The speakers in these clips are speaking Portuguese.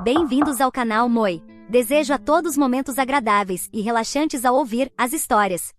Bem-vindos ao canal Moi. Desejo a todos momentos agradáveis e relaxantes ao ouvir as histórias.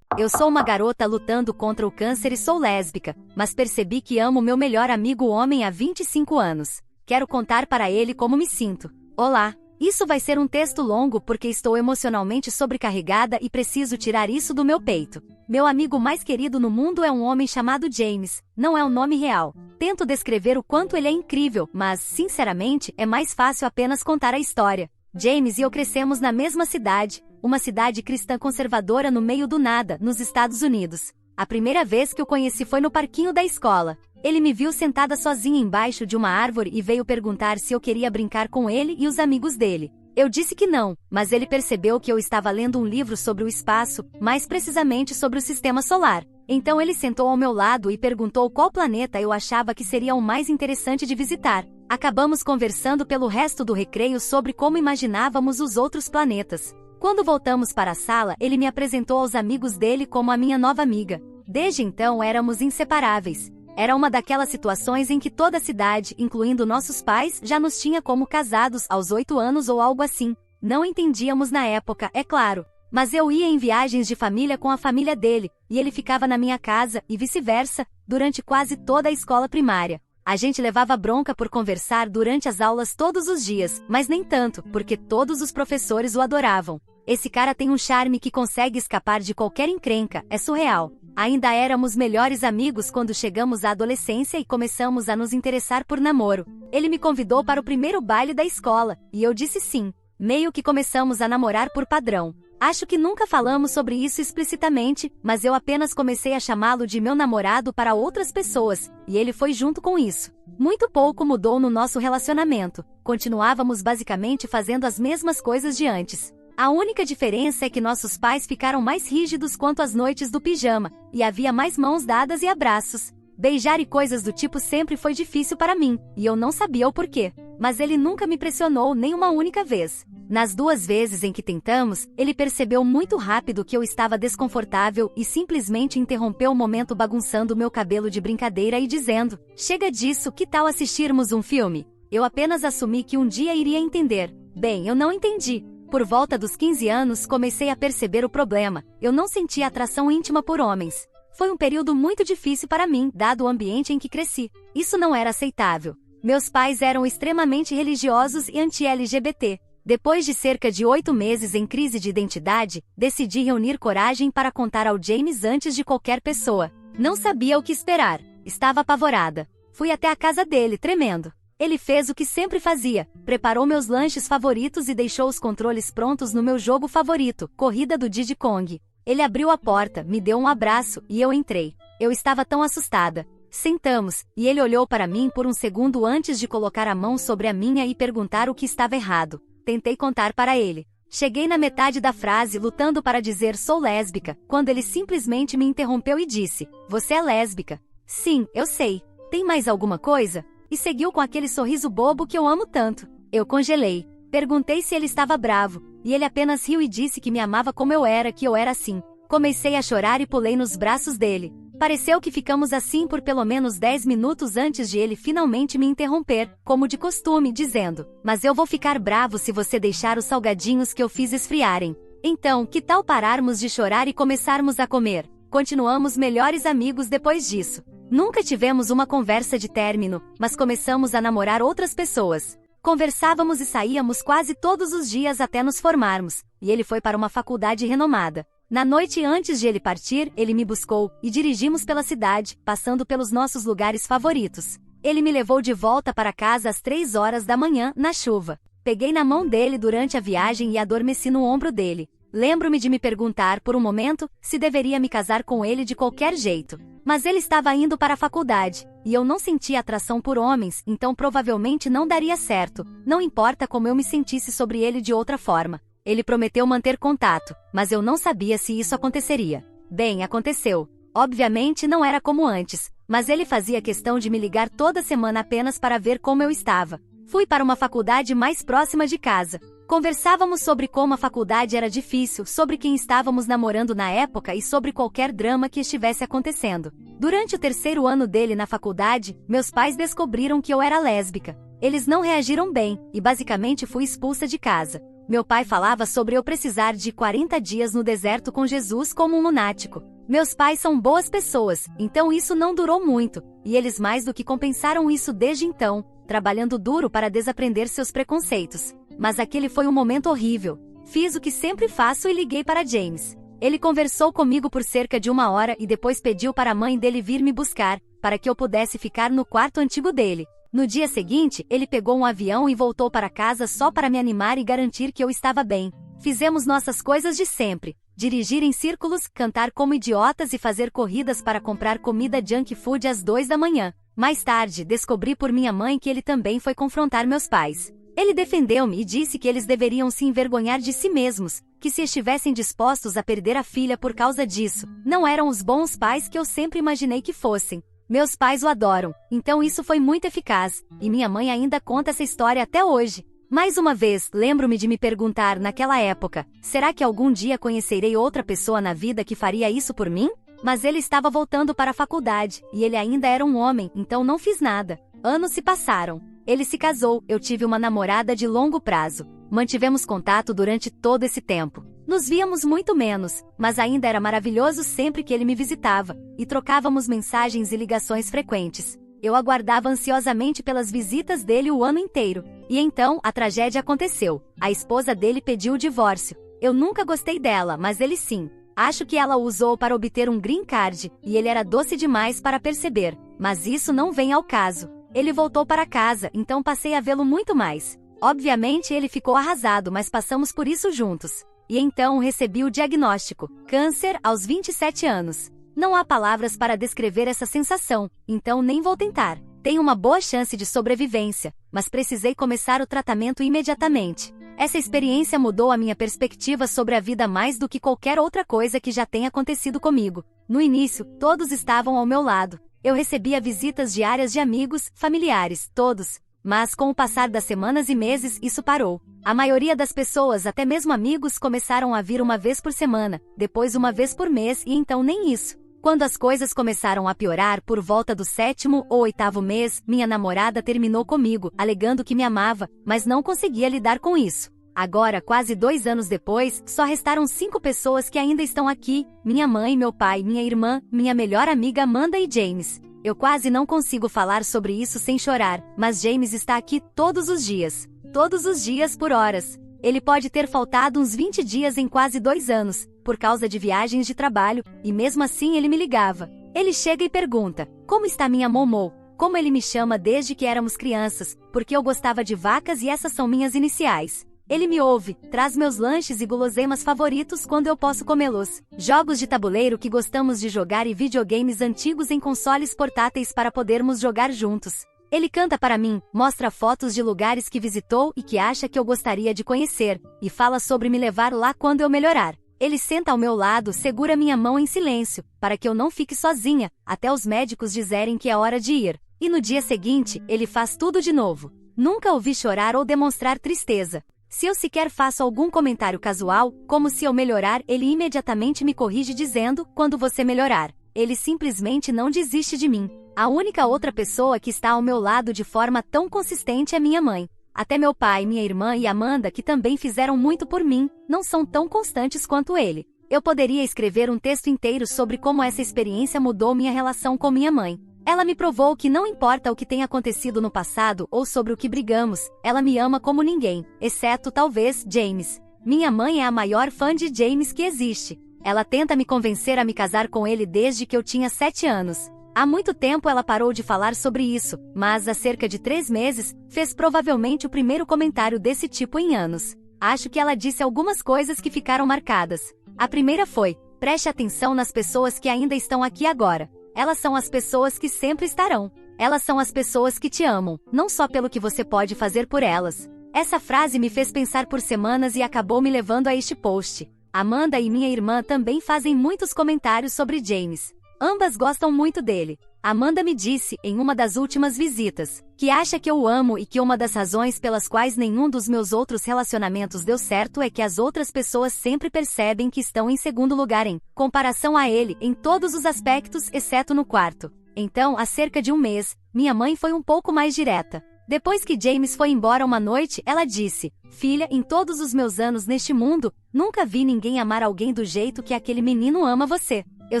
Eu sou uma garota lutando contra o câncer e sou lésbica, mas percebi que amo meu melhor amigo homem há 25 anos. Quero contar para ele como me sinto. Olá! Isso vai ser um texto longo porque estou emocionalmente sobrecarregada e preciso tirar isso do meu peito. Meu amigo mais querido no mundo é um homem chamado James, não é um nome real. Tento descrever o quanto ele é incrível, mas, sinceramente, é mais fácil apenas contar a história. James e eu crescemos na mesma cidade, uma cidade cristã conservadora no meio do nada, nos Estados Unidos. A primeira vez que o conheci foi no parquinho da escola. Ele me viu sentada sozinha embaixo de uma árvore e veio perguntar se eu queria brincar com ele e os amigos dele. Eu disse que não, mas ele percebeu que eu estava lendo um livro sobre o espaço, mais precisamente sobre o sistema solar. Então ele sentou ao meu lado e perguntou qual planeta eu achava que seria o mais interessante de visitar. Acabamos conversando pelo resto do recreio sobre como imaginávamos os outros planetas. Quando voltamos para a sala, ele me apresentou aos amigos dele como a minha nova amiga. Desde então éramos inseparáveis. Era uma daquelas situações em que toda a cidade, incluindo nossos pais, já nos tinha como casados aos 8 anos ou algo assim. Não entendíamos na época, é claro. Mas eu ia em viagens de família com a família dele, e ele ficava na minha casa, e vice-versa, durante quase toda a escola primária. A gente levava bronca por conversar durante as aulas todos os dias, mas nem tanto, porque todos os professores o adoravam. Esse cara tem um charme que consegue escapar de qualquer encrenca, é surreal. Ainda éramos melhores amigos quando chegamos à adolescência e começamos a nos interessar por namoro. Ele me convidou para o primeiro baile da escola, e eu disse sim. Meio que começamos a namorar por padrão. Acho que nunca falamos sobre isso explicitamente, mas eu apenas comecei a chamá-lo de meu namorado para outras pessoas, e ele foi junto com isso. Muito pouco mudou no nosso relacionamento. Continuávamos basicamente fazendo as mesmas coisas de antes. A única diferença é que nossos pais ficaram mais rígidos quanto às noites do pijama, e havia mais mãos dadas e abraços. Beijar e coisas do tipo sempre foi difícil para mim, e eu não sabia o porquê. Mas ele nunca me pressionou nem uma única vez. Nas 2 vezes em que tentamos, ele percebeu muito rápido que eu estava desconfortável e simplesmente interrompeu o momento bagunçando meu cabelo de brincadeira e dizendo: "Chega disso, que tal assistirmos um filme?" Eu apenas assumi que um dia iria entender. Bem, eu não entendi. Por volta dos 15 anos comecei a perceber o problema. Eu não sentia atração íntima por homens. Foi um período muito difícil para mim, dado o ambiente em que cresci. Isso não era aceitável. Meus pais eram extremamente religiosos e anti-LGBT. Depois de cerca de 8 meses em crise de identidade, decidi reunir coragem para contar ao James antes de qualquer pessoa. Não sabia o que esperar. Estava apavorada. Fui até a casa dele, tremendo. Ele fez o que sempre fazia, preparou meus lanches favoritos e deixou os controles prontos no meu jogo favorito, Corrida do Diddy Kong. Ele abriu a porta, me deu um abraço, e eu entrei. Eu estava tão assustada. Sentamos, e ele olhou para mim por um segundo antes de colocar a mão sobre a minha e perguntar o que estava errado. Tentei contar para ele. Cheguei na metade da frase lutando para dizer sou lésbica, quando ele simplesmente me interrompeu e disse: "Você é lésbica?" "Sim, eu sei. Tem mais alguma coisa?" E seguiu com aquele sorriso bobo que eu amo tanto. Eu congelei. Perguntei se ele estava bravo, e ele apenas riu e disse que me amava como eu era, que eu era assim. Comecei a chorar e pulei nos braços dele. Pareceu que ficamos assim por pelo menos 10 minutos antes de ele finalmente me interromper, como de costume, dizendo: "Mas eu vou ficar bravo se você deixar os salgadinhos que eu fiz esfriarem. Então, que tal pararmos de chorar e começarmos a comer?" Continuamos melhores amigos depois disso. Nunca tivemos uma conversa de término, mas começamos a namorar outras pessoas. Conversávamos e saíamos quase todos os dias até nos formarmos, e ele foi para uma faculdade renomada. Na noite antes de ele partir, ele me buscou, e dirigimos pela cidade, passando pelos nossos lugares favoritos. Ele me levou de volta para casa às 3 horas da manhã, na chuva. Peguei na mão dele durante a viagem e adormeci no ombro dele. Lembro-me de me perguntar, por um momento, se deveria me casar com ele de qualquer jeito. Mas ele estava indo para a faculdade, e eu não sentia atração por homens, então provavelmente não daria certo, não importa como eu me sentisse sobre ele de outra forma. Ele prometeu manter contato, mas eu não sabia se isso aconteceria. Bem, aconteceu. Obviamente não era como antes, mas ele fazia questão de me ligar toda semana apenas para ver como eu estava. Fui para uma faculdade mais próxima de casa. Conversávamos sobre como a faculdade era difícil, sobre quem estávamos namorando na época e sobre qualquer drama que estivesse acontecendo. Durante o 3º ano dele na faculdade, meus pais descobriram que eu era lésbica. Eles não reagiram bem, e basicamente fui expulsa de casa. Meu pai falava sobre eu precisar de 40 dias no deserto com Jesus como um lunático. Meus pais são boas pessoas, então isso não durou muito, e eles mais do que compensaram isso desde então, trabalhando duro para desaprender seus preconceitos. Mas aquele foi um momento horrível. Fiz o que sempre faço e liguei para James. Ele conversou comigo por cerca de 1 hora e depois pediu para a mãe dele vir me buscar, para que eu pudesse ficar no quarto antigo dele. No dia seguinte, ele pegou um avião e voltou para casa só para me animar e garantir que eu estava bem. Fizemos nossas coisas de sempre. Dirigir em círculos, cantar como idiotas e fazer corridas para comprar comida junk food às 2 da manhã. Mais tarde, descobri por minha mãe que ele também foi confrontar meus pais. Ele defendeu-me e disse que eles deveriam se envergonhar de si mesmos, que se estivessem dispostos a perder a filha por causa disso, não eram os bons pais que eu sempre imaginei que fossem. Meus pais o adoram, então isso foi muito eficaz, e minha mãe ainda conta essa história até hoje. Mais uma vez, lembro-me de me perguntar naquela época, será que algum dia conhecerei outra pessoa na vida que faria isso por mim? Mas ele estava voltando para a faculdade, e ele ainda era um homem, então não fiz nada. Anos se passaram. Ele se casou, eu tive uma namorada de longo prazo. Mantivemos contato durante todo esse tempo. Nos víamos muito menos, mas ainda era maravilhoso sempre que ele me visitava, e trocávamos mensagens e ligações frequentes. Eu aguardava ansiosamente pelas visitas dele o ano inteiro. E então, a tragédia aconteceu. A esposa dele pediu o divórcio. Eu nunca gostei dela, mas ele sim. Acho que ela o usou para obter um green card, e ele era doce demais para perceber. Mas isso não vem ao caso. Ele voltou para casa, então passei a vê-lo muito mais. Obviamente ele ficou arrasado, mas passamos por isso juntos. E então recebi o diagnóstico: câncer aos 27 anos. Não há palavras para descrever essa sensação, então nem vou tentar. Tenho uma boa chance de sobrevivência, mas precisei começar o tratamento imediatamente. Essa experiência mudou a minha perspectiva sobre a vida mais do que qualquer outra coisa que já tenha acontecido comigo. No início, todos estavam ao meu lado. Eu recebia visitas diárias de amigos, familiares, todos. Mas com o passar das semanas e meses, isso parou. A maioria das pessoas, até mesmo amigos, começaram a vir uma vez por semana, depois uma vez por mês e então nem isso. Quando as coisas começaram a piorar por volta do 7º ou 8º mês, minha namorada terminou comigo, alegando que me amava, mas não conseguia lidar com isso. Agora, quase 2 anos depois, só restaram 5 pessoas que ainda estão aqui: minha mãe, meu pai, minha irmã, minha melhor amiga Amanda e James. Eu quase não consigo falar sobre isso sem chorar, mas James está aqui todos os dias. Todos os dias por horas. Ele pode ter faltado uns 20 dias em quase 2 anos, por causa de viagens de trabalho, e mesmo assim ele me ligava. Ele chega e pergunta: como está minha Momo? Como ele me chama desde que éramos crianças, porque eu gostava de vacas e essas são minhas iniciais. Ele me ouve, traz meus lanches e guloseimas favoritos quando eu posso comê-los. Jogos de tabuleiro que gostamos de jogar e videogames antigos em consoles portáteis para podermos jogar juntos. Ele canta para mim, mostra fotos de lugares que visitou e que acha que eu gostaria de conhecer, e fala sobre me levar lá quando eu melhorar. Ele senta ao meu lado, segura minha mão em silêncio, para que eu não fique sozinha, até os médicos dizerem que é hora de ir. E no dia seguinte, ele faz tudo de novo. Nunca ouvi chorar ou demonstrar tristeza. Se eu sequer faço algum comentário casual, como se eu melhorar, ele imediatamente me corrige dizendo: quando você melhorar. Ele simplesmente não desiste de mim. A única outra pessoa que está ao meu lado de forma tão consistente é minha mãe. Até meu pai, minha irmã e Amanda, que também fizeram muito por mim, não são tão constantes quanto ele. Eu poderia escrever um texto inteiro sobre como essa experiência mudou minha relação com minha mãe. Ela me provou que não importa o que tenha acontecido no passado ou sobre o que brigamos, ela me ama como ninguém, exceto talvez James. Minha mãe é a maior fã de James que existe. Ela tenta me convencer a me casar com ele desde que eu tinha 7 anos. Há muito tempo ela parou de falar sobre isso, mas há cerca de 3 meses, fez provavelmente o primeiro comentário desse tipo em anos. Acho que ela disse algumas coisas que ficaram marcadas. A primeira foi: preste atenção nas pessoas que ainda estão aqui agora. Elas são as pessoas que sempre estarão. Elas são as pessoas que te amam, não só pelo que você pode fazer por elas. Essa frase me fez pensar por semanas e acabou me levando a este post. Amanda e minha irmã também fazem muitos comentários sobre James. Ambas gostam muito dele. Amanda me disse, em uma das últimas visitas, que acha que eu o amo e que uma das razões pelas quais nenhum dos meus outros relacionamentos deu certo é que as outras pessoas sempre percebem que estão em segundo lugar em comparação a ele, em todos os aspectos, exceto no quarto. Então, há cerca de 1 mês, minha mãe foi um pouco mais direta. Depois que James foi embora uma noite, ela disse: Filha, em todos os meus anos neste mundo, nunca vi ninguém amar alguém do jeito que aquele menino ama você. Eu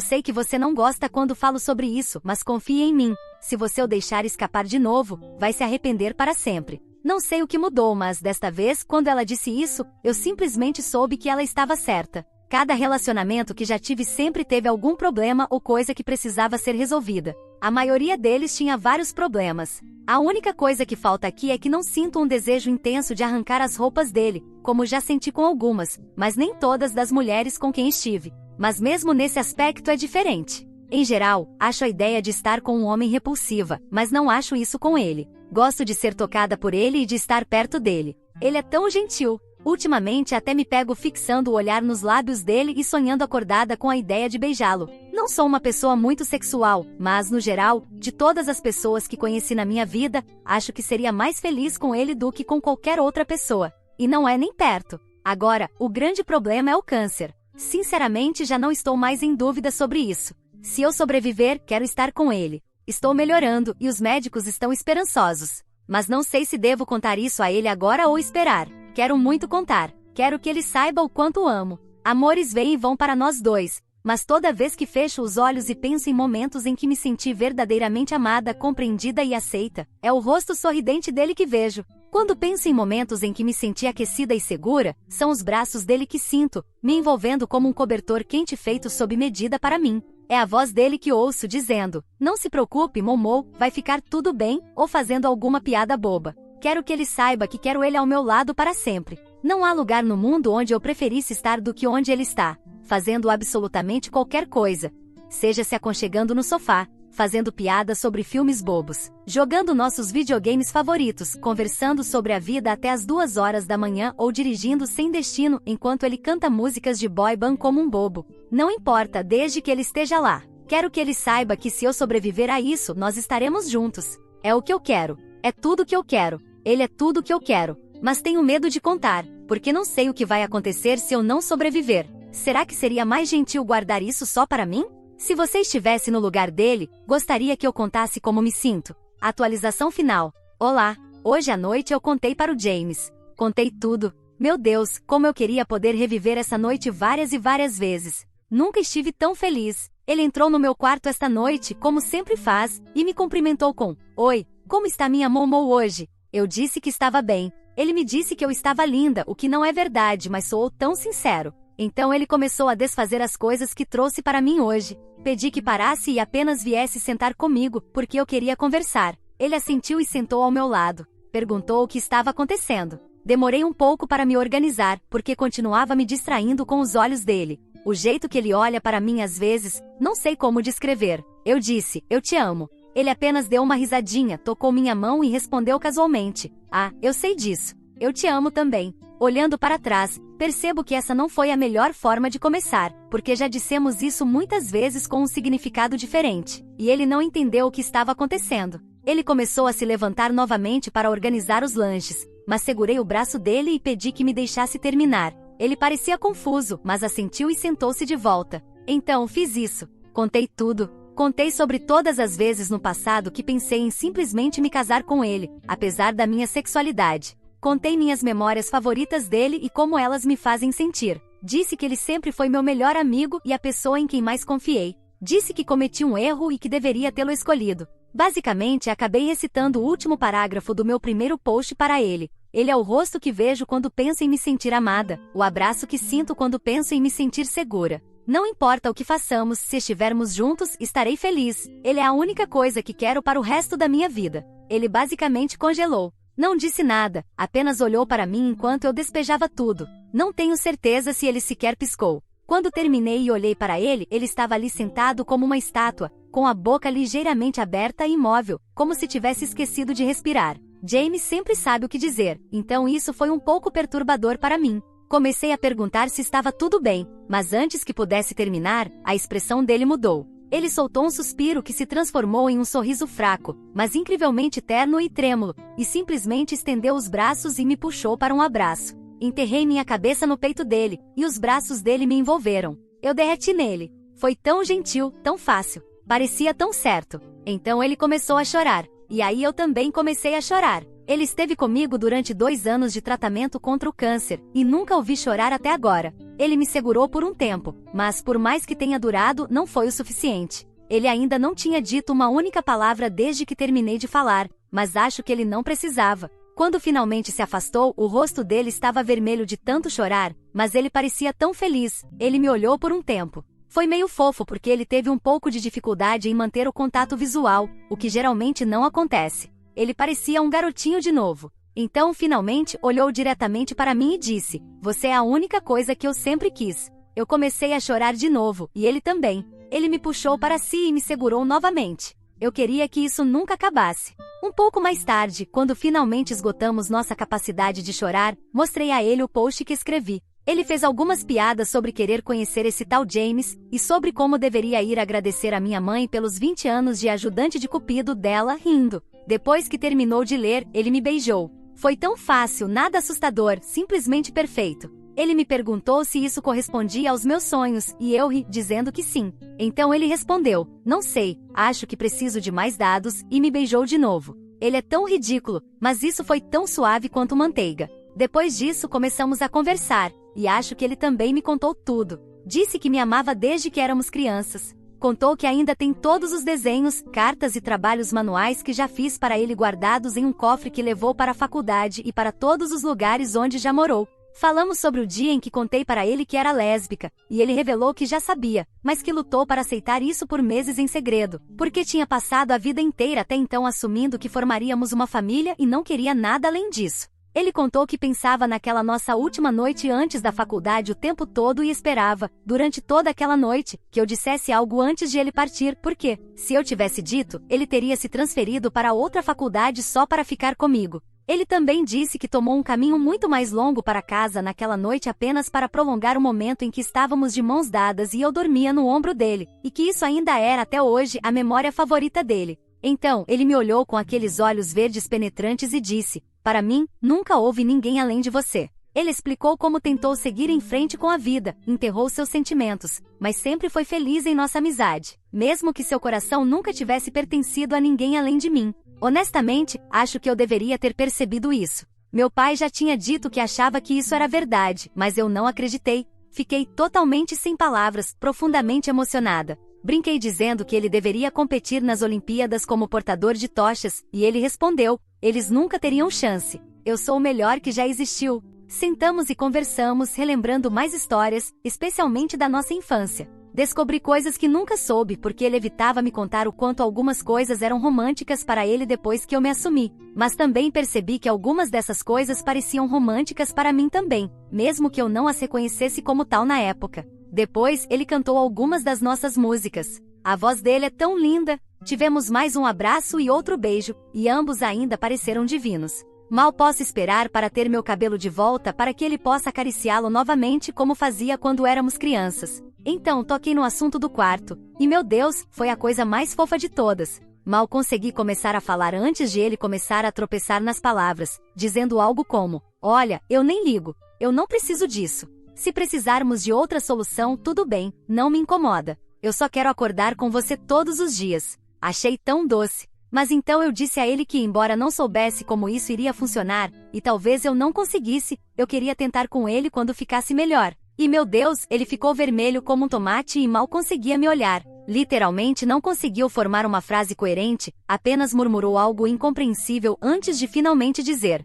sei que você não gosta quando falo sobre isso, mas confie em mim. Se você o deixar escapar de novo, vai se arrepender para sempre. Não sei o que mudou, mas desta vez, quando ela disse isso, eu simplesmente soube que ela estava certa. Cada relacionamento que já tive sempre teve algum problema ou coisa que precisava ser resolvida. A maioria deles tinha vários problemas. A única coisa que falta aqui é que não sinto um desejo intenso de arrancar as roupas dele, como já senti com algumas, mas nem todas das mulheres com quem estive. Mas mesmo nesse aspecto é diferente. Em geral, acho a ideia de estar com um homem repulsiva, mas não acho isso com ele. Gosto de ser tocada por ele e de estar perto dele. Ele é tão gentil. Ultimamente até me pego fixando o olhar nos lábios dele e sonhando acordada com a ideia de beijá-lo. Não sou uma pessoa muito sexual, mas no geral, de todas as pessoas que conheci na minha vida, acho que seria mais feliz com ele do que com qualquer outra pessoa. E não é nem perto. Agora, o grande problema é o câncer. Sinceramente, já não estou mais em dúvida sobre isso. Se eu sobreviver, quero estar com ele. Estou melhorando e os médicos estão esperançosos. Mas não sei se devo contar isso a ele agora ou esperar. Quero muito contar. Quero que ele saiba o quanto amo. Amores vêm e vão para nós dois. Mas toda vez que fecho os olhos e penso em momentos em que me senti verdadeiramente amada, compreendida e aceita, é o rosto sorridente dele que vejo. Quando penso em momentos em que me senti aquecida e segura, são os braços dele que sinto, me envolvendo como um cobertor quente feito sob medida para mim. É a voz dele que ouço dizendo: não se preocupe, Momô, vai ficar tudo bem, ou fazendo alguma piada boba. Quero que ele saiba que quero ele ao meu lado para sempre. Não há lugar no mundo onde eu preferisse estar do que onde ele está, fazendo absolutamente qualquer coisa. Seja se aconchegando no sofá, fazendo piadas sobre filmes bobos, jogando nossos videogames favoritos, conversando sobre a vida até as 2 horas da manhã ou dirigindo sem destino enquanto ele canta músicas de boy band como um bobo. Não importa, desde que ele esteja lá. Quero que ele saiba que se eu sobreviver a isso, nós estaremos juntos. É o que eu quero. É tudo que eu quero. Ele é tudo que eu quero. Mas tenho medo de contar, porque não sei o que vai acontecer se eu não sobreviver. Será que seria mais gentil guardar isso só para mim? Se você estivesse no lugar dele, gostaria que eu contasse como me sinto. Atualização final. Olá, hoje à noite eu contei para o James. Contei tudo. Meu Deus, como eu queria poder reviver essa noite várias e várias vezes. Nunca estive tão feliz. Ele entrou no meu quarto esta noite, como sempre faz, e me cumprimentou com: Oi, como está minha Momo hoje? Eu disse que estava bem. Ele me disse que eu estava linda, o que não é verdade, mas soou tão sincero. Então ele começou a desfazer as coisas que trouxe para mim hoje. Pedi que parasse e apenas viesse sentar comigo, porque eu queria conversar. Ele assentiu e sentou ao meu lado. Perguntou o que estava acontecendo. Demorei um pouco para me organizar, porque continuava me distraindo com os olhos dele. O jeito que ele olha para mim às vezes, não sei como descrever. Eu disse: eu te amo. Ele apenas deu uma risadinha, tocou minha mão e respondeu casualmente: Ah, eu sei disso. Eu te amo também. Olhando para trás, percebo que essa não foi a melhor forma de começar, porque já dissemos isso muitas vezes com um significado diferente, e ele não entendeu o que estava acontecendo. Ele começou a se levantar novamente para organizar os lanches, mas segurei o braço dele e pedi que me deixasse terminar. Ele parecia confuso, mas assentiu e sentou-se de volta. Então fiz isso. Contei tudo. Contei sobre todas as vezes no passado que pensei em simplesmente me casar com ele, apesar da minha sexualidade. Contei minhas memórias favoritas dele e como elas me fazem sentir. Disse que ele sempre foi meu melhor amigo e a pessoa em quem mais confiei. Disse que cometi um erro e que deveria tê-lo escolhido. Basicamente, acabei recitando o último parágrafo do meu primeiro post para ele. Ele é o rosto que vejo quando penso em me sentir amada, o abraço que sinto quando penso em me sentir segura. Não importa o que façamos, se estivermos juntos, estarei feliz. Ele é a única coisa que quero para o resto da minha vida. Ele basicamente congelou. Não disse nada, apenas olhou para mim enquanto eu despejava tudo. Não tenho certeza se ele sequer piscou. Quando terminei e olhei para ele, ele estava ali sentado como uma estátua, com a boca ligeiramente aberta e imóvel, como se tivesse esquecido de respirar. James sempre sabe o que dizer, então isso foi um pouco perturbador para mim. Comecei a perguntar se estava tudo bem, mas antes que pudesse terminar, a expressão dele mudou. Ele soltou um suspiro que se transformou em um sorriso fraco, mas incrivelmente terno e trêmulo, e simplesmente estendeu os braços e me puxou para um abraço. Enterrei minha cabeça no peito dele, e os braços dele me envolveram. Eu derreti nele. Foi tão gentil, tão fácil. Parecia tão certo. Então ele começou a chorar. E aí eu também comecei a chorar. Ele esteve comigo durante 2 anos de tratamento contra o câncer, e nunca o vi chorar até agora. Ele me segurou por um tempo, mas por mais que tenha durado, não foi o suficiente. Ele ainda não tinha dito uma única palavra desde que terminei de falar, mas acho que ele não precisava. Quando finalmente se afastou, o rosto dele estava vermelho de tanto chorar, mas ele parecia tão feliz. Ele me olhou por um tempo. Foi meio fofo porque ele teve um pouco de dificuldade em manter o contato visual, o que geralmente não acontece. Ele parecia um garotinho de novo. Então, finalmente, olhou diretamente para mim e disse: "Você é a única coisa que eu sempre quis." Eu comecei a chorar de novo, e ele também. Ele me puxou para si e me segurou novamente. Eu queria que isso nunca acabasse. Um pouco mais tarde, quando finalmente esgotamos nossa capacidade de chorar, mostrei a ele o post que escrevi. Ele fez algumas piadas sobre querer conhecer esse tal James, e sobre como deveria ir agradecer a minha mãe pelos 20 anos de ajudante de cupido dela, rindo. Depois que terminou de ler, ele me beijou. Foi tão fácil, nada assustador, simplesmente perfeito. Ele me perguntou se isso correspondia aos meus sonhos, e eu ri, dizendo que sim. Então ele respondeu: "Não sei, acho que preciso de mais dados", e me beijou de novo. Ele é tão ridículo, mas isso foi tão suave quanto manteiga. Depois disso começamos a conversar, e acho que ele também me contou tudo. Disse que me amava desde que éramos crianças. Contou que ainda tem todos os desenhos, cartas e trabalhos manuais que já fiz para ele guardados em um cofre que levou para a faculdade e para todos os lugares onde já morou. Falamos sobre o dia em que contei para ele que era lésbica, e ele revelou que já sabia, mas que lutou para aceitar isso por meses em segredo, porque tinha passado a vida inteira até então assumindo que formaríamos uma família e não queria nada além disso. Ele contou que pensava naquela nossa última noite antes da faculdade o tempo todo e esperava, durante toda aquela noite, que eu dissesse algo antes de ele partir, porque, se eu tivesse dito, ele teria se transferido para outra faculdade só para ficar comigo. Ele também disse que tomou um caminho muito mais longo para casa naquela noite apenas para prolongar o momento em que estávamos de mãos dadas e eu dormia no ombro dele, e que isso ainda era até hoje a memória favorita dele. Então, ele me olhou com aqueles olhos verdes penetrantes e disse: "Para mim, nunca houve ninguém além de você." Ele explicou como tentou seguir em frente com a vida, enterrou seus sentimentos, mas sempre foi feliz em nossa amizade, mesmo que seu coração nunca tivesse pertencido a ninguém além de mim. Honestamente, acho que eu deveria ter percebido isso. Meu pai já tinha dito que achava que isso era verdade, mas eu não acreditei. Fiquei totalmente sem palavras, profundamente emocionada. Brinquei dizendo que ele deveria competir nas Olimpíadas como portador de tochas, e ele respondeu: "Eles nunca teriam chance. Eu sou o melhor que já existiu." Sentamos e conversamos, relembrando mais histórias, especialmente da nossa infância. Descobri coisas que nunca soube porque ele evitava me contar o quanto algumas coisas eram românticas para ele depois que eu me assumi. Mas também percebi que algumas dessas coisas pareciam românticas para mim também, mesmo que eu não as reconhecesse como tal na época. Depois, ele cantou algumas das nossas músicas. A voz dele é tão linda. Tivemos mais um abraço e outro beijo, e ambos ainda pareceram divinos. Mal posso esperar para ter meu cabelo de volta para que ele possa acariciá-lo novamente como fazia quando éramos crianças. Então toquei no assunto do quarto, e meu Deus, foi a coisa mais fofa de todas. Mal consegui começar a falar antes de ele começar a tropeçar nas palavras, dizendo algo como: "Olha, eu nem ligo, eu não preciso disso. Se precisarmos de outra solução, tudo bem, não me incomoda. Eu só quero acordar com você todos os dias." Achei tão doce. Mas então eu disse a ele que, embora não soubesse como isso iria funcionar, e talvez eu não conseguisse, eu queria tentar com ele quando ficasse melhor. E meu Deus, ele ficou vermelho como um tomate e mal conseguia me olhar. Literalmente não conseguiu formar uma frase coerente, apenas murmurou algo incompreensível antes de finalmente dizer: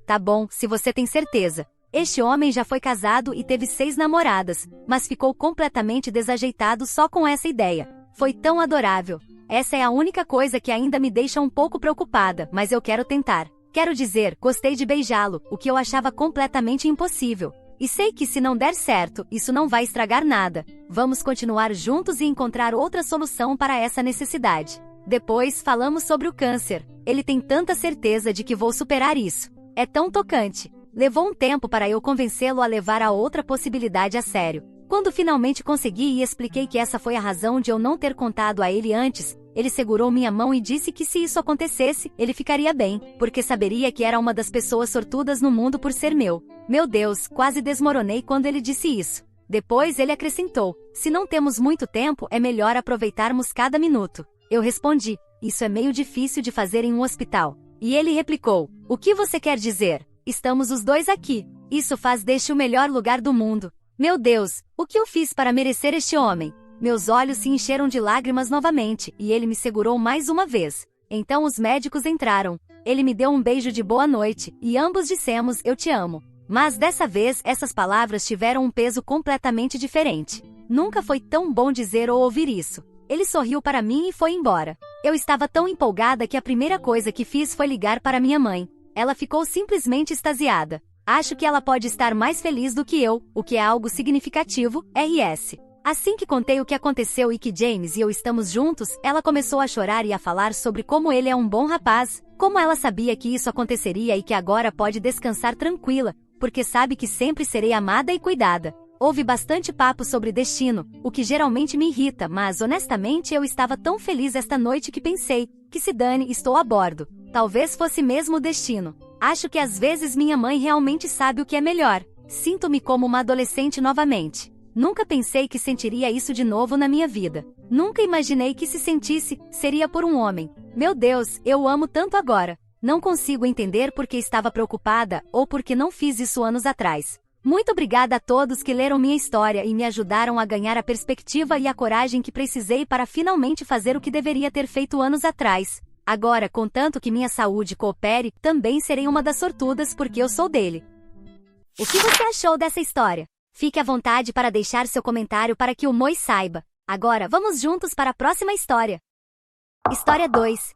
Tá bom, se você tem certeza." Este homem já foi casado e teve 6 namoradas, mas ficou completamente desajeitado só com essa ideia. Foi tão adorável. Essa é a única coisa que ainda me deixa um pouco preocupada, mas eu quero tentar. Quero dizer, gostei de beijá-lo, o que eu achava completamente impossível. E sei que se não der certo, isso não vai estragar nada. Vamos continuar juntos e encontrar outra solução para essa necessidade. Depois, falamos sobre o câncer. Ele tem tanta certeza de que vou superar isso. É tão tocante. Levou um tempo para eu convencê-lo a levar a outra possibilidade a sério. Quando finalmente consegui e expliquei que essa foi a razão de eu não ter contado a ele antes, ele segurou minha mão e disse que se isso acontecesse, ele ficaria bem, porque saberia que era uma das pessoas sortudas no mundo por ser meu. Meu Deus, quase desmoronei quando ele disse isso. Depois ele acrescentou: "Se não temos muito tempo, é melhor aproveitarmos cada minuto." Eu respondi: "Isso é meio difícil de fazer em um hospital." E ele replicou: o que você quer dizer? Estamos os dois aqui. Isso faz deste o melhor lugar do mundo. Meu Deus, o que eu fiz para merecer este homem? Meus olhos se encheram de lágrimas novamente, e ele me segurou mais uma vez. Então os médicos entraram. Ele me deu um beijo de boa noite, e ambos dissemos: eu te amo. Mas dessa vez essas palavras tiveram um peso completamente diferente. Nunca foi tão bom dizer ou ouvir isso. Ele sorriu para mim e foi embora. Eu estava tão empolgada que a primeira coisa que fiz foi ligar para minha mãe. Ela ficou simplesmente extasiada. Acho que ela pode estar mais feliz do que eu, o que é algo significativo, RS. Assim que contei o que aconteceu e que James e eu estamos juntos, ela começou a chorar e a falar sobre como ele é um bom rapaz, como ela sabia que isso aconteceria e que agora pode descansar tranquila, porque sabe que sempre serei amada e cuidada. Houve bastante papo sobre destino, o que geralmente me irrita, mas honestamente eu estava tão feliz esta noite que pensei, que se dane, estou a bordo. Talvez fosse mesmo o destino. Acho que às vezes minha mãe realmente sabe o que é melhor. Sinto-me como uma adolescente novamente. Nunca pensei que sentiria isso de novo na minha vida. Nunca imaginei que se sentisse, seria por um homem. Meu Deus, eu o amo tanto agora. Não consigo entender porque estava preocupada, ou porque não fiz isso anos atrás. Muito obrigada a todos que leram minha história e me ajudaram a ganhar a perspectiva e a coragem que precisei para finalmente fazer o que deveria ter feito anos atrás. Agora, contanto que minha saúde coopere, também serei uma das sortudas porque eu sou dele. O que você achou dessa história? Fique à vontade para deixar seu comentário para que o Moi saiba. Agora, vamos juntos para a próxima história. História 2.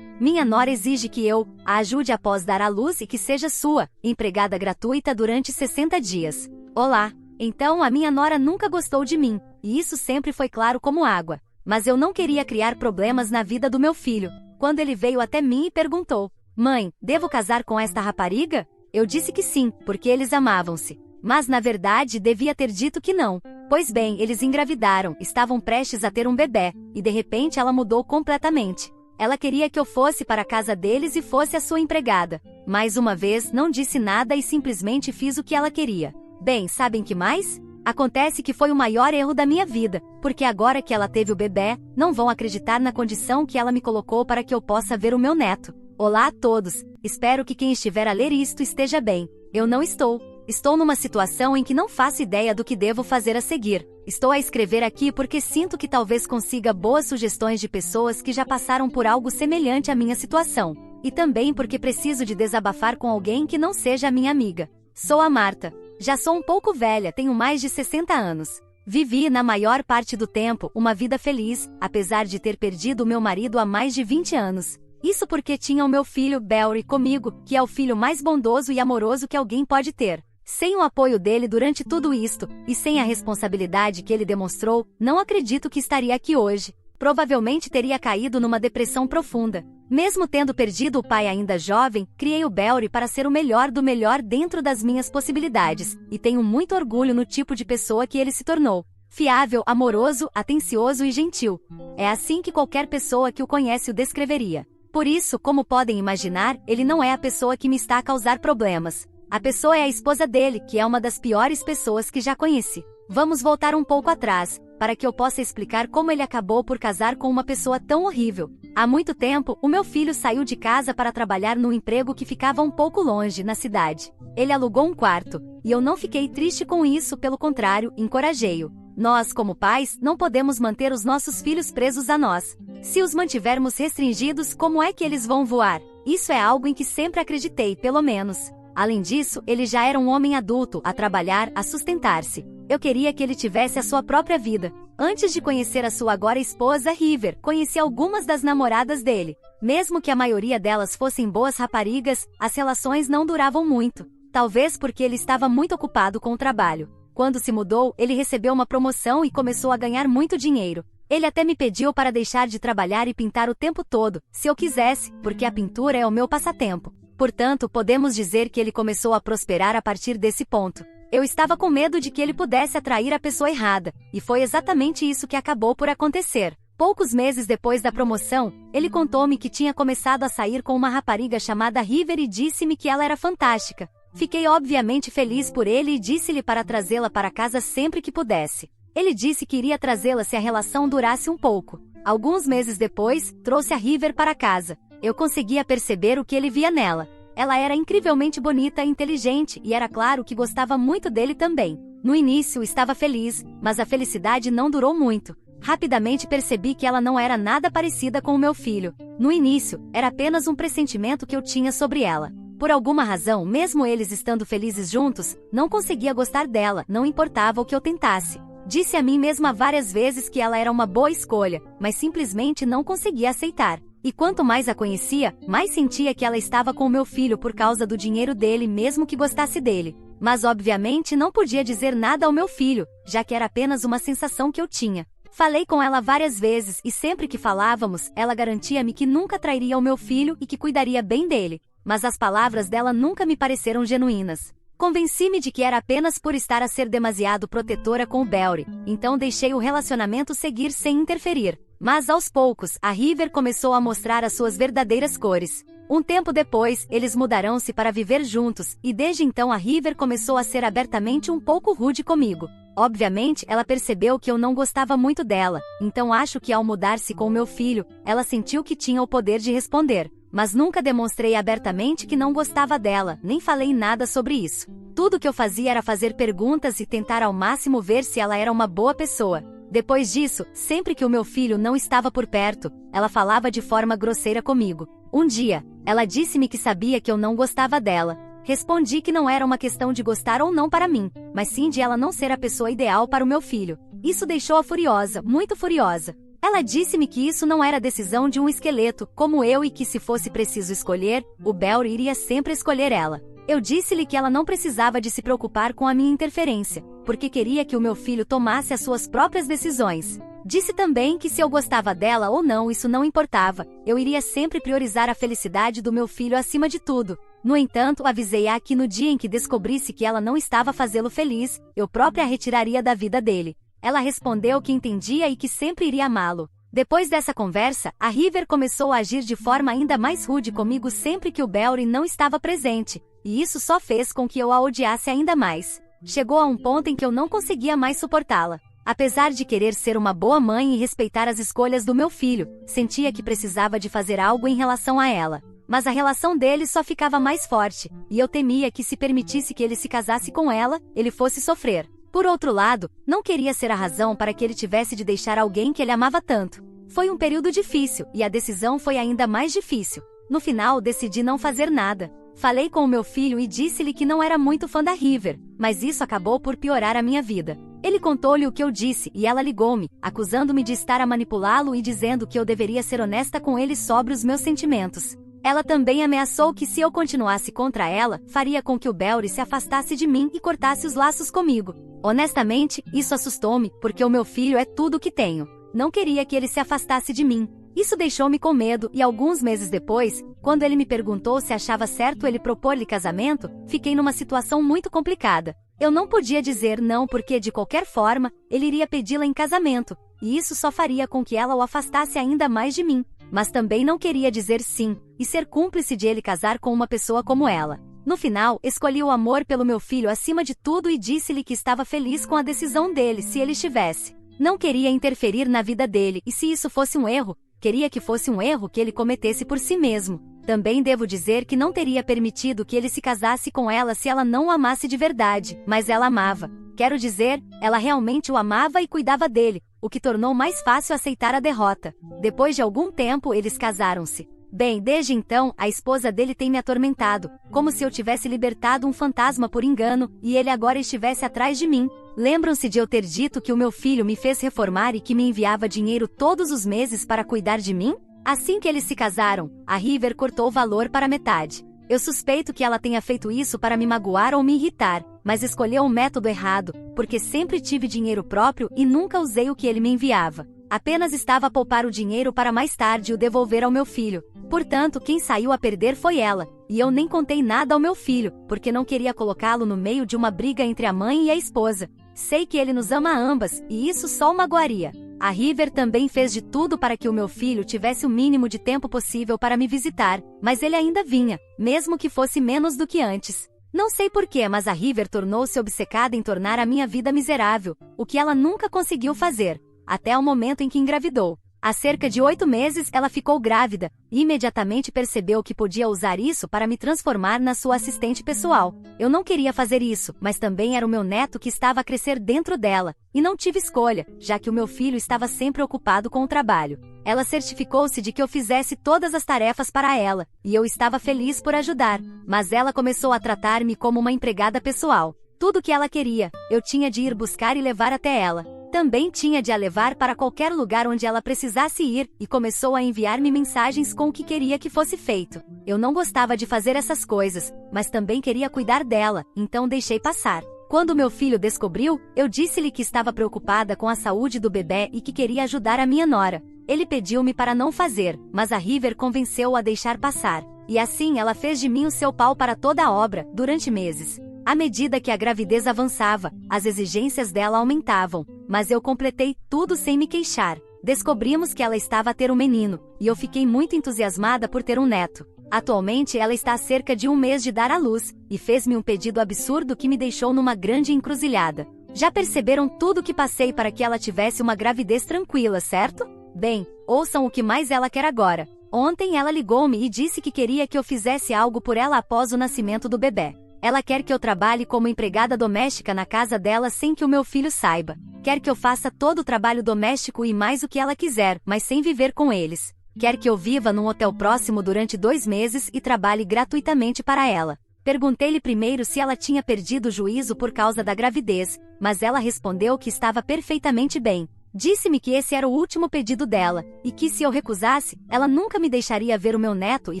Minha nora exige que eu a ajude após dar à luz e que seja sua empregada gratuita durante 60 dias. Olá! Então a minha nora nunca gostou de mim, e isso sempre foi claro como água. Mas eu não queria criar problemas na vida do meu filho. Quando ele veio até mim e perguntou: mãe, devo casar com esta rapariga? Eu disse que sim, porque eles amavam-se. Mas na verdade devia ter dito que não. Pois bem, eles engravidaram, estavam prestes a ter um bebê, e de repente ela mudou completamente. Ela queria que eu fosse para a casa deles e fosse a sua empregada. Mais uma vez, não disse nada e simplesmente fiz o que ela queria. Bem, sabem que mais? Acontece que foi o maior erro da minha vida, porque agora que ela teve o bebê, não vão acreditar na condição que ela me colocou para que eu possa ver o meu neto. Olá a todos, espero que quem estiver a ler isto esteja bem. Eu não estou. Estou numa situação em que não faço ideia do que devo fazer a seguir. Estou a escrever aqui porque sinto que talvez consiga boas sugestões de pessoas que já passaram por algo semelhante à minha situação. E também porque preciso de desabafar com alguém que não seja a minha amiga. Sou a Marta. Já sou um pouco velha, tenho mais de 60 anos. Vivi, na maior parte do tempo, uma vida feliz, apesar de ter perdido o meu marido há mais de 20 anos. Isso porque tinha o meu filho, Barry, comigo, que é o filho mais bondoso e amoroso que alguém pode ter. Sem o apoio dele durante tudo isto, e sem a responsabilidade que ele demonstrou, não acredito que estaria aqui hoje. Provavelmente teria caído numa depressão profunda. Mesmo tendo perdido o pai ainda jovem, criei o Barry para ser o melhor do melhor dentro das minhas possibilidades, e tenho muito orgulho no tipo de pessoa que ele se tornou. Fiável, amoroso, atencioso e gentil. É assim que qualquer pessoa que o conhece o descreveria. Por isso, como podem imaginar, ele não é a pessoa que me está a causar problemas. A pessoa é a esposa dele, que é uma das piores pessoas que já conheci. Vamos voltar um pouco atrás, para que eu possa explicar como ele acabou por casar com uma pessoa tão horrível. Há muito tempo, o meu filho saiu de casa para trabalhar num emprego que ficava um pouco longe, na cidade. Ele alugou um quarto, e eu não fiquei triste com isso, pelo contrário, encorajei-o. Nós, como pais, não podemos manter os nossos filhos presos a nós. Se os mantivermos restringidos, como é que eles vão voar? Isso é algo em que sempre acreditei, pelo menos. Além disso, ele já era um homem adulto, a trabalhar, a sustentar-se. Eu queria que ele tivesse a sua própria vida. Antes de conhecer a sua agora esposa, River, conheci algumas das namoradas dele. Mesmo que a maioria delas fossem boas raparigas, as relações não duravam muito. Talvez porque ele estava muito ocupado com o trabalho. Quando se mudou, ele recebeu uma promoção e começou a ganhar muito dinheiro. Ele até me pediu para deixar de trabalhar e pintar o tempo todo, se eu quisesse, porque a pintura é o meu passatempo. Portanto, podemos dizer que ele começou a prosperar a partir desse ponto. Eu estava com medo de que ele pudesse atrair a pessoa errada, e foi exatamente isso que acabou por acontecer. Poucos meses depois da promoção, ele contou-me que tinha começado a sair com uma rapariga chamada River e disse-me que ela era fantástica. Fiquei obviamente feliz por ele e disse-lhe para trazê-la para casa sempre que pudesse. Ele disse que iria trazê-la se a relação durasse um pouco. Alguns meses depois, trouxe a River para casa. Eu conseguia perceber o que ele via nela. Ela era incrivelmente bonita e inteligente, e era claro que gostava muito dele também. No início estava feliz, mas a felicidade não durou muito. Rapidamente percebi que ela não era nada parecida com o meu filho. No início, era apenas um pressentimento que eu tinha sobre ela. Por alguma razão, mesmo eles estando felizes juntos, não conseguia gostar dela, não importava o que eu tentasse. Disse a mim mesma várias vezes que ela era uma boa escolha, mas simplesmente não conseguia aceitar. E quanto mais a conhecia, mais sentia que ela estava com o meu filho por causa do dinheiro dele, mesmo que gostasse dele. Mas obviamente não podia dizer nada ao meu filho, já que era apenas uma sensação que eu tinha. Falei com ela várias vezes e sempre que falávamos, ela garantia-me que nunca trairia o meu filho e que cuidaria bem dele. Mas as palavras dela nunca me pareceram genuínas. Convenci-me de que era apenas por estar a ser demasiado protetora com o Belry, então deixei o relacionamento seguir sem interferir. Mas aos poucos, a River começou a mostrar as suas verdadeiras cores. Um tempo depois, eles mudaram-se para viver juntos, e desde então a River começou a ser abertamente um pouco rude comigo. Obviamente, ela percebeu que eu não gostava muito dela, então acho que ao mudar-se com o meu filho, ela sentiu que tinha o poder de responder. Mas nunca demonstrei abertamente que não gostava dela, nem falei nada sobre isso. Tudo que eu fazia era fazer perguntas e tentar ao máximo ver se ela era uma boa pessoa. Depois disso, sempre que o meu filho não estava por perto, ela falava de forma grosseira comigo. Um dia, ela disse-me que sabia que eu não gostava dela. Respondi que não era uma questão de gostar ou não para mim, mas sim de ela não ser a pessoa ideal para o meu filho. Isso deixou-a furiosa, muito furiosa. Ela disse-me que isso não era decisão de um esqueleto, como eu, e que se fosse preciso escolher, o Belry iria sempre escolher ela. Eu disse-lhe que ela não precisava de se preocupar com a minha interferência, porque queria que o meu filho tomasse as suas próprias decisões. Disse também que se eu gostava dela ou não, isso não importava, eu iria sempre priorizar a felicidade do meu filho acima de tudo. No entanto, avisei-a que no dia em que descobrisse que ela não estava a fazê-lo feliz, eu própria a retiraria da vida dele. Ela respondeu que entendia e que sempre iria amá-lo. Depois dessa conversa, a River começou a agir de forma ainda mais rude comigo sempre que o Belry não estava presente, e isso só fez com que eu a odiasse ainda mais. Chegou a um ponto em que eu não conseguia mais suportá-la. Apesar de querer ser uma boa mãe e respeitar as escolhas do meu filho, sentia que precisava de fazer algo em relação a ela. Mas a relação deles só ficava mais forte, e eu temia que se permitisse que ele se casasse com ela, ele fosse sofrer. Por outro lado, não queria ser a razão para que ele tivesse de deixar alguém que ele amava tanto. Foi um período difícil, e a decisão foi ainda mais difícil. No final, decidi não fazer nada. Falei com o meu filho e disse-lhe que não era muito fã da River, mas isso acabou por piorar a minha vida. Ele contou-lhe o que eu disse e ela ligou-me, acusando-me de estar a manipulá-lo e dizendo que eu deveria ser honesta com ele sobre os meus sentimentos. Ela também ameaçou que se eu continuasse contra ela, faria com que o Belry se afastasse de mim e cortasse os laços comigo. Honestamente, isso assustou-me, porque o meu filho é tudo o que tenho. Não queria que ele se afastasse de mim. Isso deixou-me com medo e alguns meses depois, quando ele me perguntou se achava certo ele propor-lhe casamento, fiquei numa situação muito complicada. Eu não podia dizer não porque, de qualquer forma, ele iria pedi-la em casamento, e isso só faria com que ela o afastasse ainda mais de mim. Mas também não queria dizer sim, e ser cúmplice de ele casar com uma pessoa como ela. No final, escolhi o amor pelo meu filho acima de tudo e disse-lhe que estava feliz com a decisão dele se ele estivesse. Não queria interferir na vida dele, e se isso fosse um erro, queria que fosse um erro que ele cometesse por si mesmo. Também devo dizer que não teria permitido que ele se casasse com ela se ela não o amasse de verdade, mas ela amava. Quero dizer, ela realmente o amava e cuidava dele, o que tornou mais fácil aceitar a derrota. Depois de algum tempo, eles casaram-se. Bem, desde então, a esposa dele tem me atormentado, como se eu tivesse libertado um fantasma por engano, e ele agora estivesse atrás de mim. Lembram-se de eu ter dito que o meu filho me fez reformar e que me enviava dinheiro todos os meses para cuidar de mim? Assim que eles se casaram, a River cortou o valor para metade. Eu suspeito que ela tenha feito isso para me magoar ou me irritar, mas escolheu o método errado, porque sempre tive dinheiro próprio e nunca usei o que ele me enviava. Apenas estava a poupar o dinheiro para mais tarde o devolver ao meu filho. Portanto, quem saiu a perder foi ela, e eu nem contei nada ao meu filho, porque não queria colocá-lo no meio de uma briga entre a mãe e a esposa. Sei que ele nos ama ambas, e isso só o magoaria. A River também fez de tudo para que o meu filho tivesse o mínimo de tempo possível para me visitar, mas ele ainda vinha, mesmo que fosse menos do que antes. Não sei porquê, mas a River tornou-se obcecada em tornar a minha vida miserável, o que ela nunca conseguiu fazer, até o momento em que engravidou. Há cerca de 8 meses ela ficou grávida, e imediatamente percebeu que podia usar isso para me transformar na sua assistente pessoal. Eu não queria fazer isso, mas também era o meu neto que estava a crescer dentro dela, e não tive escolha, já que o meu filho estava sempre ocupado com o trabalho. Ela certificou-se de que eu fizesse todas as tarefas para ela, e eu estava feliz por ajudar, mas ela começou a tratar-me como uma empregada pessoal. Tudo o que ela queria, eu tinha de ir buscar e levar até ela. Também tinha de a levar para qualquer lugar onde ela precisasse ir, e começou a enviar-me mensagens com o que queria que fosse feito. Eu não gostava de fazer essas coisas, mas também queria cuidar dela, então deixei passar. Quando meu filho descobriu, eu disse-lhe que estava preocupada com a saúde do bebê e que queria ajudar a minha nora. Ele pediu-me para não fazer, mas a River convenceu-o a deixar passar. E assim ela fez de mim o seu pau para toda a obra, durante meses. À medida que a gravidez avançava, as exigências dela aumentavam, mas eu completei tudo sem me queixar. Descobrimos que ela estava a ter um menino, e eu fiquei muito entusiasmada por ter um neto. Atualmente ela está há cerca de 1 mês de dar à luz, e fez-me um pedido absurdo que me deixou numa grande encruzilhada. Já perceberam tudo o que passei para que ela tivesse uma gravidez tranquila, certo? Bem, ouçam o que mais ela quer agora. Ontem ela ligou-me e disse que queria que eu fizesse algo por ela após o nascimento do bebê. Ela quer que eu trabalhe como empregada doméstica na casa dela sem que o meu filho saiba. Quer que eu faça todo o trabalho doméstico e mais o que ela quiser, mas sem viver com eles. Quer que eu viva num hotel próximo durante 2 meses e trabalhe gratuitamente para ela. Perguntei-lhe primeiro se ela tinha perdido o juízo por causa da gravidez, mas ela respondeu que estava perfeitamente bem. Disse-me que esse era o último pedido dela, e que se eu recusasse, ela nunca me deixaria ver o meu neto e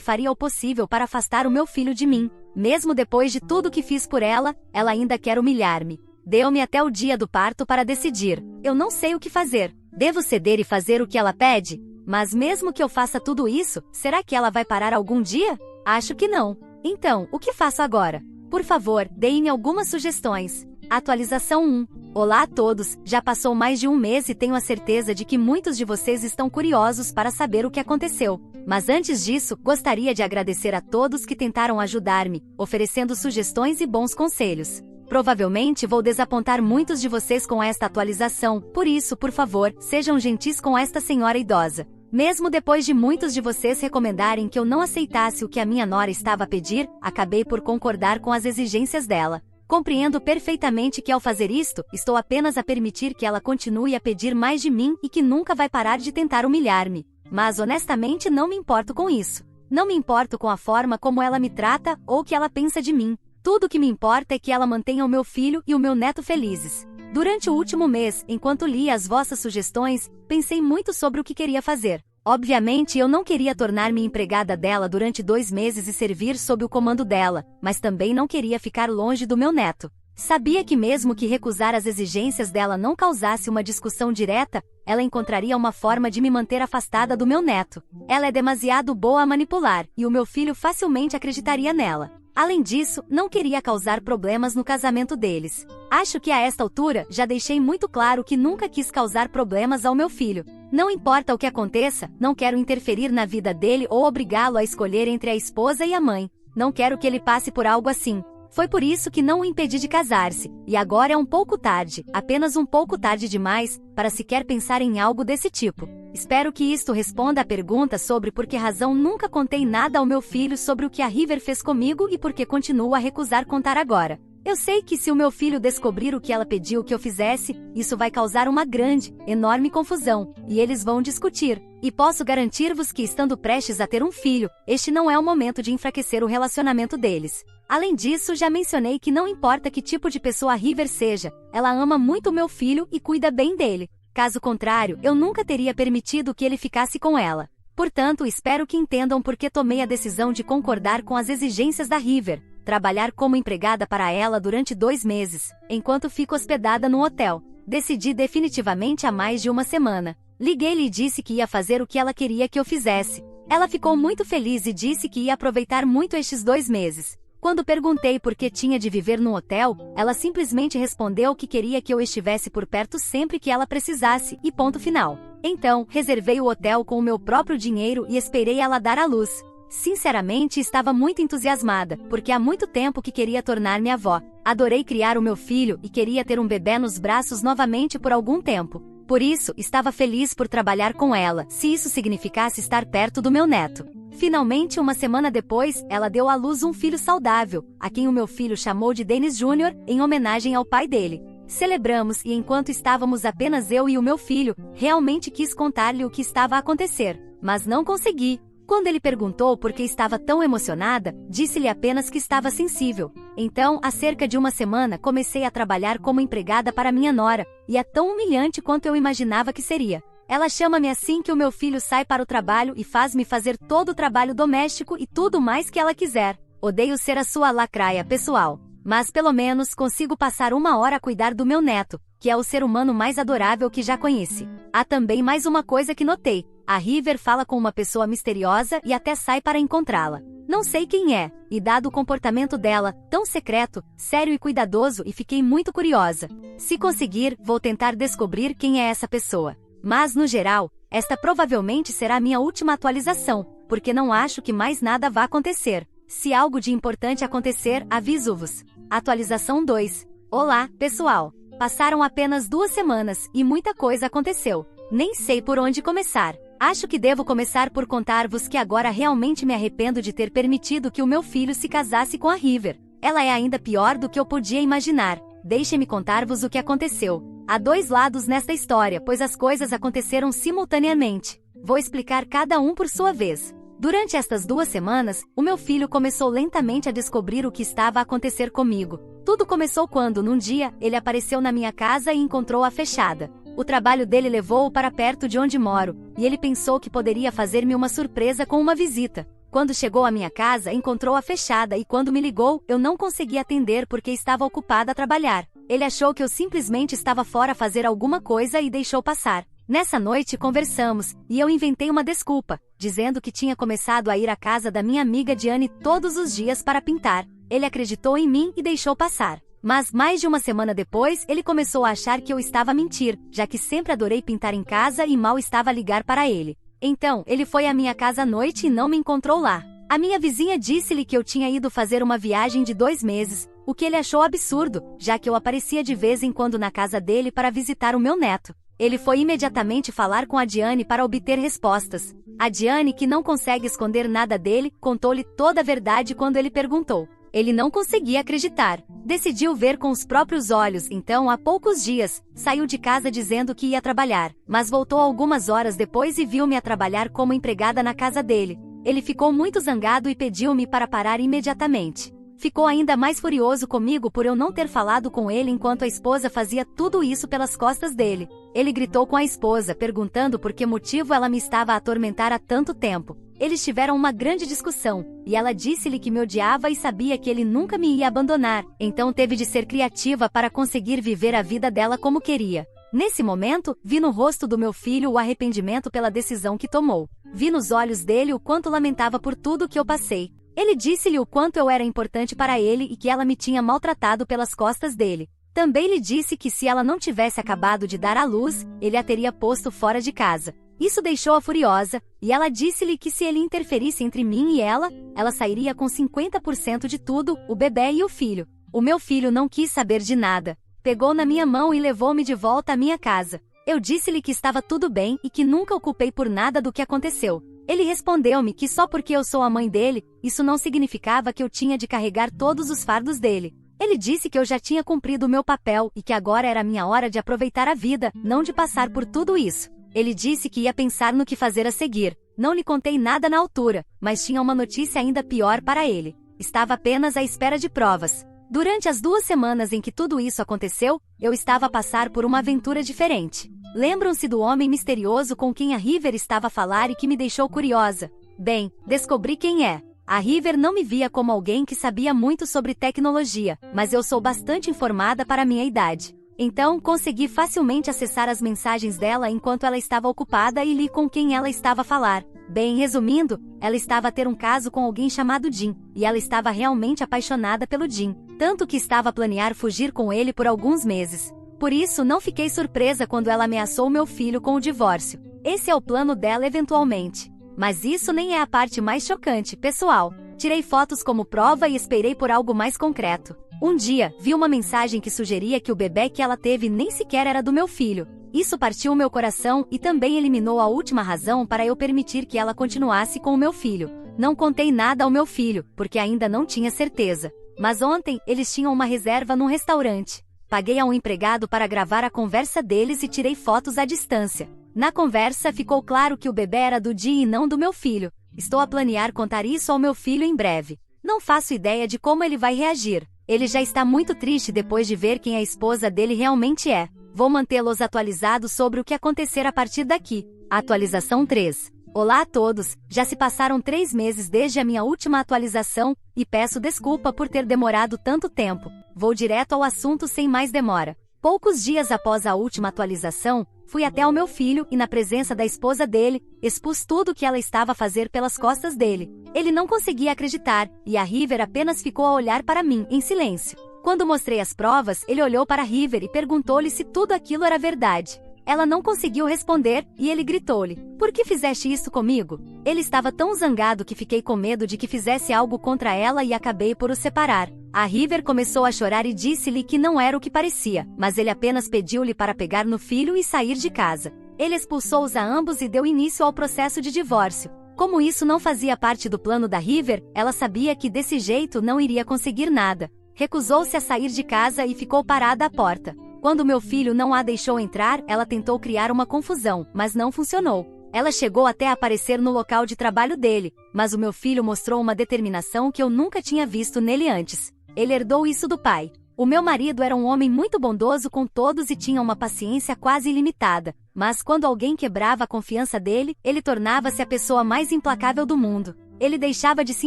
faria o possível para afastar o meu filho de mim. Mesmo depois de tudo que fiz por ela, ela ainda quer humilhar-me. Deu-me até o dia do parto para decidir. Eu não sei o que fazer. Devo ceder e fazer o que ela pede? Mas mesmo que eu faça tudo isso, será que ela vai parar algum dia? Acho que não. Então, o que faço agora? Por favor, deem-me algumas sugestões. Atualização 1. Olá a todos, já passou mais de 1 mês e tenho a certeza de que muitos de vocês estão curiosos para saber o que aconteceu. Mas antes disso, gostaria de agradecer a todos que tentaram ajudar-me, oferecendo sugestões e bons conselhos. Provavelmente vou desapontar muitos de vocês com esta atualização, por isso, por favor, sejam gentis com esta senhora idosa. Mesmo depois de muitos de vocês recomendarem que eu não aceitasse o que a minha nora estava a pedir, acabei por concordar com as exigências dela. Compreendo perfeitamente que ao fazer isto, estou apenas a permitir que ela continue a pedir mais de mim e que nunca vai parar de tentar humilhar-me. Mas honestamente não me importo com isso. Não me importo com a forma como ela me trata ou o que ela pensa de mim. Tudo o que me importa é que ela mantenha o meu filho e o meu neto felizes. Durante o último mês, enquanto lia as vossas sugestões, pensei muito sobre o que queria fazer. Obviamente eu não queria tornar-me empregada dela durante 2 meses e servir sob o comando dela, mas também não queria ficar longe do meu neto. Sabia que mesmo que recusar as exigências dela não causasse uma discussão direta, ela encontraria uma forma de me manter afastada do meu neto. Ela é demasiado boa a manipular, e o meu filho facilmente acreditaria nela. Além disso, não queria causar problemas no casamento deles. Acho que a esta altura já deixei muito claro que nunca quis causar problemas ao meu filho. Não importa o que aconteça, não quero interferir na vida dele ou obrigá-lo a escolher entre a esposa e a mãe. Não quero que ele passe por algo assim. Foi por isso que não o impedi de casar-se, e agora é um pouco tarde, apenas um pouco tarde demais, para sequer pensar em algo desse tipo. Espero que isto responda à pergunta sobre por que razão nunca contei nada ao meu filho sobre o que a River fez comigo e por que continuo a recusar contar agora. Eu sei que se o meu filho descobrir o que ela pediu que eu fizesse, isso vai causar uma grande, enorme confusão, e eles vão discutir. E posso garantir-vos que estando prestes a ter um filho, este não é o momento de enfraquecer o relacionamento deles. Além disso, já mencionei que não importa que tipo de pessoa a River seja, ela ama muito o meu filho e cuida bem dele. Caso contrário, eu nunca teria permitido que ele ficasse com ela. Portanto, espero que entendam por que tomei a decisão de concordar com as exigências da River. Trabalhar como empregada para ela durante 2 meses, enquanto fico hospedada no hotel. Decidi definitivamente há mais de 1 semana. Liguei-lhe e disse que ia fazer o que ela queria que eu fizesse. Ela ficou muito feliz e disse que ia aproveitar muito estes 2 meses. Quando perguntei por que tinha de viver no hotel, ela simplesmente respondeu que queria que eu estivesse por perto sempre que ela precisasse, e ponto final. Então, reservei o hotel com o meu próprio dinheiro e esperei ela dar à luz. Sinceramente, estava muito entusiasmada, porque há muito tempo que queria tornar-me avó. Adorei criar o meu filho e queria ter um bebê nos braços novamente por algum tempo. Por isso, estava feliz por trabalhar com ela, se isso significasse estar perto do meu neto. Finalmente, uma semana depois, ela deu à luz um filho saudável, a quem o meu filho chamou de Dennis Jr., em homenagem ao pai dele. Celebramos e enquanto estávamos apenas eu e o meu filho, realmente quis contar-lhe o que estava a acontecer, mas não consegui. Quando ele perguntou por que estava tão emocionada, disse-lhe apenas que estava sensível. Então, há cerca de uma semana, comecei a trabalhar como empregada para minha nora, e é tão humilhante quanto eu imaginava que seria. Ela chama-me assim que o meu filho sai para o trabalho e faz-me fazer todo o trabalho doméstico e tudo mais que ela quiser. Odeio ser a sua lacraia pessoal. Mas pelo menos consigo passar uma hora a cuidar do meu neto, que é o ser humano mais adorável que já conheci. Há também mais uma coisa que notei. A River fala com uma pessoa misteriosa e até sai para encontrá-la. Não sei quem é, e dado o comportamento dela, tão secreto, sério e cuidadoso, e fiquei muito curiosa. Se conseguir, vou tentar descobrir quem é essa pessoa. Mas, no geral, esta provavelmente será minha última atualização, porque não acho que mais nada vá acontecer. Se algo de importante acontecer, aviso-vos. Atualização 2. Olá, pessoal. Passaram apenas 2 semanas e muita coisa aconteceu. Nem sei por onde começar. Acho que devo começar por contar-vos que agora realmente me arrependo de ter permitido que o meu filho se casasse com a River. Ela é ainda pior do que eu podia imaginar. Deixem-me contar-vos o que aconteceu. Há 2 lados nesta história, pois as coisas aconteceram simultaneamente. Vou explicar cada um por sua vez. Durante estas 2 semanas, o meu filho começou lentamente a descobrir o que estava a acontecer comigo. Tudo começou quando, num dia, ele apareceu na minha casa e encontrou-a fechada. O trabalho dele levou-o para perto de onde moro, e ele pensou que poderia fazer-me uma surpresa com uma visita. Quando chegou à minha casa, encontrou-a fechada e quando me ligou, eu não consegui atender porque estava ocupada a trabalhar. Ele achou que eu simplesmente estava fora a fazer alguma coisa e deixou passar. Nessa noite conversamos, e eu inventei uma desculpa, dizendo que tinha começado a ir à casa da minha amiga Diane todos os dias para pintar. Ele acreditou em mim e deixou passar. Mas mais de uma semana depois, ele começou a achar que eu estava a mentir, já que sempre adorei pintar em casa e mal estava a ligar para ele. Então, ele foi à minha casa à noite e não me encontrou lá. A minha vizinha disse-lhe que eu tinha ido fazer uma viagem de 2 meses, o que ele achou absurdo, já que eu aparecia de vez em quando na casa dele para visitar o meu neto. Ele foi imediatamente falar com a Diane para obter respostas. A Diane, que não consegue esconder nada dele, contou-lhe toda a verdade quando ele perguntou. Ele não conseguia acreditar. Decidiu ver com os próprios olhos, então, há poucos dias, saiu de casa dizendo que ia trabalhar, mas voltou algumas horas depois e viu-me a trabalhar como empregada na casa dele. Ele ficou muito zangado e pediu-me para parar imediatamente. Ficou ainda mais furioso comigo por eu não ter falado com ele enquanto a esposa fazia tudo isso pelas costas dele. Ele gritou com a esposa, perguntando por que motivo ela me estava a atormentar há tanto tempo. Eles tiveram uma grande discussão, e ela disse-lhe que me odiava e sabia que ele nunca me ia abandonar, então teve de ser criativa para conseguir viver a vida dela como queria. Nesse momento, vi no rosto do meu filho o arrependimento pela decisão que tomou. Vi nos olhos dele o quanto lamentava por tudo que eu passei. Ele disse-lhe o quanto eu era importante para ele e que ela me tinha maltratado pelas costas dele. Também lhe disse que se ela não tivesse acabado de dar à luz, ele a teria posto fora de casa. Isso deixou-a furiosa, e ela disse-lhe que se ele interferisse entre mim e ela sairia com 50% de tudo, o bebê e o filho. O meu filho não quis saber de nada. Pegou na minha mão e levou-me de volta à minha casa. Eu disse-lhe que estava tudo bem e que nunca o culpei por nada do que aconteceu. Ele respondeu-me que só porque eu sou a mãe dele, isso não significava que eu tinha de carregar todos os fardos dele. Ele disse que eu já tinha cumprido o meu papel e que agora era minha hora de aproveitar a vida, não de passar por tudo isso. Ele disse que ia pensar no que fazer a seguir. Não lhe contei nada na altura, mas tinha uma notícia ainda pior para ele. Estava apenas à espera de provas. Durante as 2 semanas em que tudo isso aconteceu, eu estava a passar por uma aventura diferente. Lembram-se do homem misterioso com quem a River estava a falar e que me deixou curiosa? Bem, descobri quem é. A River não me via como alguém que sabia muito sobre tecnologia, mas eu sou bastante informada para minha idade. Então, consegui facilmente acessar as mensagens dela enquanto ela estava ocupada e li com quem ela estava a falar. Bem, resumindo, ela estava a ter um caso com alguém chamado Jim, e ela estava realmente apaixonada pelo Jim, tanto que estava a planear fugir com ele por alguns meses. Por isso, não fiquei surpresa quando ela ameaçou meu filho com o divórcio. Esse é o plano dela eventualmente. Mas isso nem é a parte mais chocante, pessoal. Tirei fotos como prova e esperei por algo mais concreto. Um dia, vi uma mensagem que sugeria que o bebê que ela teve nem sequer era do meu filho. Isso partiu meu coração e também eliminou a última razão para eu permitir que ela continuasse com o meu filho. Não contei nada ao meu filho, porque ainda não tinha certeza. Mas ontem, eles tinham uma reserva num restaurante. Paguei a um empregado para gravar a conversa deles e tirei fotos à distância. Na conversa ficou claro que o bebê era do Di e não do meu filho. Estou a planear contar isso ao meu filho em breve. Não faço ideia de como ele vai reagir. Ele já está muito triste depois de ver quem a esposa dele realmente é. Vou mantê-los atualizados sobre o que acontecer a partir daqui. Atualização 3. Olá a todos, já se passaram 3 meses desde a minha última atualização, e peço desculpa por ter demorado tanto tempo. Vou direto ao assunto sem mais demora. Poucos dias após a última atualização, fui até o meu filho e na presença da esposa dele, expus tudo o que ela estava a fazer pelas costas dele. Ele não conseguia acreditar, e a River apenas ficou a olhar para mim, em silêncio. Quando mostrei as provas, ele olhou para River e perguntou-lhe se tudo aquilo era verdade. Ela não conseguiu responder, e ele gritou-lhe: "Por que fizeste isso comigo?" Ele estava tão zangado que fiquei com medo de que fizesse algo contra ela e acabei por o separar. A River começou a chorar e disse-lhe que não era o que parecia, mas ele apenas pediu-lhe para pegar no filho e sair de casa. Ele expulsou-os a ambos e deu início ao processo de divórcio. Como isso não fazia parte do plano da River, ela sabia que desse jeito não iria conseguir nada. Recusou-se a sair de casa e ficou parada à porta. Quando meu filho não a deixou entrar, ela tentou criar uma confusão, mas não funcionou. Ela chegou até a aparecer no local de trabalho dele, mas o meu filho mostrou uma determinação que eu nunca tinha visto nele antes. Ele herdou isso do pai. O meu marido era um homem muito bondoso com todos e tinha uma paciência quase ilimitada, mas quando alguém quebrava a confiança dele, ele tornava-se a pessoa mais implacável do mundo. Ele deixava de se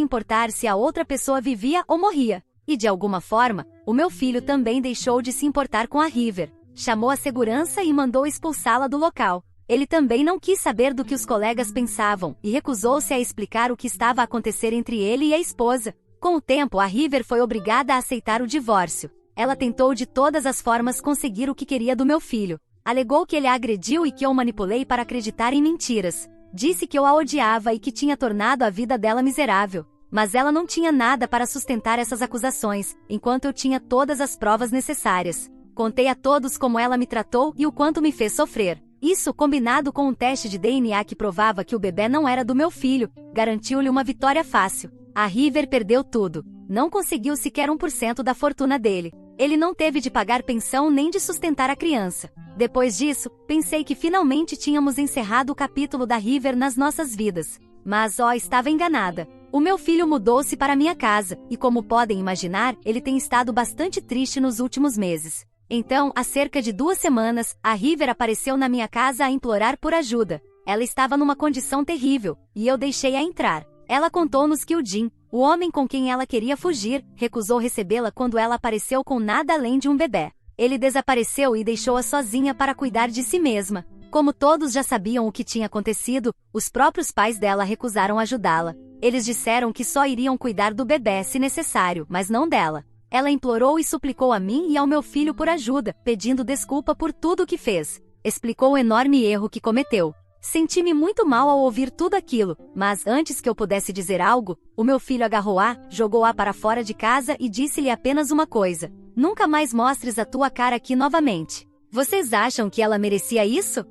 importar se a outra pessoa vivia ou morria. E de alguma forma, o meu filho também deixou de se importar com a River. Chamou a segurança e mandou expulsá-la do local. Ele também não quis saber do que os colegas pensavam e recusou-se a explicar o que estava a acontecer entre ele e a esposa. Com o tempo, a River foi obrigada a aceitar o divórcio. Ela tentou de todas as formas conseguir o que queria do meu filho. Alegou que ele a agrediu e que eu manipulei para acreditar em mentiras. Disse que eu a odiava e que tinha tornado a vida dela miserável. Mas ela não tinha nada para sustentar essas acusações, enquanto eu tinha todas as provas necessárias. Contei a todos como ela me tratou e o quanto me fez sofrer. Isso, combinado com um teste de DNA que provava que o bebê não era do meu filho, garantiu-lhe uma vitória fácil. A River perdeu tudo. Não conseguiu sequer 1% da fortuna dele. Ele não teve de pagar pensão nem de sustentar a criança. Depois disso, pensei que finalmente tínhamos encerrado o capítulo da River nas nossas vidas. Mas, estava enganada. O meu filho mudou-se para minha casa, e como podem imaginar, ele tem estado bastante triste nos últimos meses. Então, há cerca de 2 semanas, a River apareceu na minha casa a implorar por ajuda. Ela estava numa condição terrível, e eu deixei-a entrar. Ela contou-nos que o Jim, o homem com quem ela queria fugir, recusou recebê-la quando ela apareceu com nada além de um bebê. Ele desapareceu e deixou-a sozinha para cuidar de si mesma. Como todos já sabiam o que tinha acontecido, os próprios pais dela recusaram ajudá-la. Eles disseram que só iriam cuidar do bebê se necessário, mas não dela. Ela implorou e suplicou a mim e ao meu filho por ajuda, pedindo desculpa por tudo o que fez. Explicou o enorme erro que cometeu. Senti-me muito mal ao ouvir tudo aquilo, mas antes que eu pudesse dizer algo, o meu filho agarrou-a, jogou-a para fora de casa e disse-lhe apenas uma coisa: "Nunca mais mostres a tua cara aqui novamente." Vocês acham que ela merecia isso?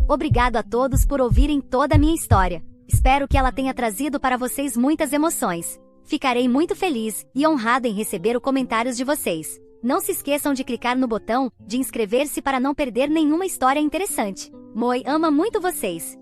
Obrigado a todos por ouvirem toda a minha história. Espero que ela tenha trazido para vocês muitas emoções. Ficarei muito feliz e honrada em receber os comentários de vocês. Não se esqueçam de clicar no botão de inscrever-se para não perder nenhuma história interessante. Moi ama muito vocês.